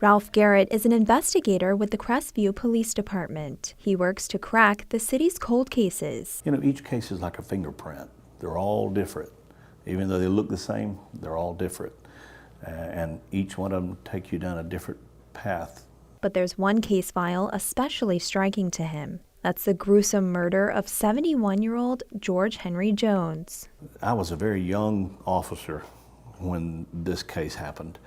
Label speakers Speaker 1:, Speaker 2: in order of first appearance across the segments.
Speaker 1: Ralph Garrett is an investigator with the Crestview Police Department. He works to crack the city's cold cases.
Speaker 2: Each case is like a fingerprint. They're all different. Even though they look the same, they're all different. And each one of them take you down a different path.
Speaker 1: But there's one case file especially striking to him. That's the gruesome murder of 71-year-old George Henry Jones.
Speaker 2: I was a very young officer when this case happened,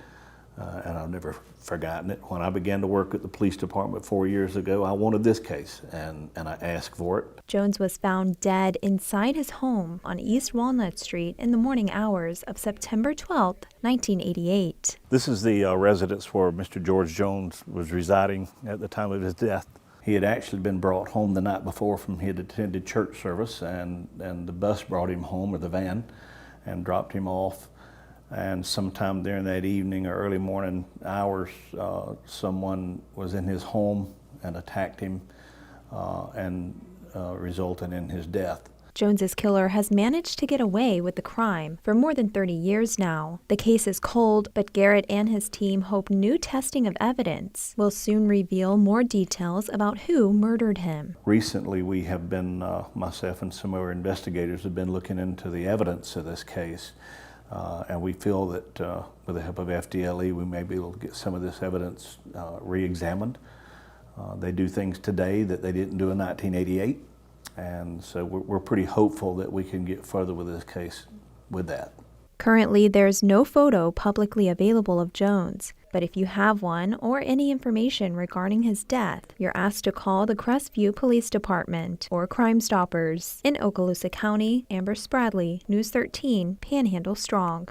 Speaker 2: and I've never forgotten it. When I began to work at the police department 4 years ago, I wanted this case, and I asked for it.
Speaker 1: Jones was found dead inside his home on East Walnut Street in the morning hours of September 12, 1988.
Speaker 2: This is the residence where Mr. George Jones was residing at the time of his death. He had actually been brought home the night before from he had attended church service, and the bus brought him home, or the van, and dropped him off. And sometime during that evening or early morning hours, someone was in his home and attacked him and resulted in his death.
Speaker 1: Jones's killer has managed to get away with the crime for more than 30 years now. The case is cold, but Garrett and his team hope new testing of evidence will soon reveal more details about who murdered him.
Speaker 2: Recently, we have been, myself and some of our investigators have been looking into the evidence of this case. And we feel that with the help of FDLE, we may be able to get some of this evidence re-examined. They do things today that they didn't do in 1988. And so we're pretty hopeful that we can get further with this case with that.
Speaker 1: Currently, there's no photo publicly available of Jones, but if you have one or any information regarding his death, you're asked to call the Crestview Police Department or Crime Stoppers. In Okaloosa County, Amber Spradley, News 13, Panhandle Strong.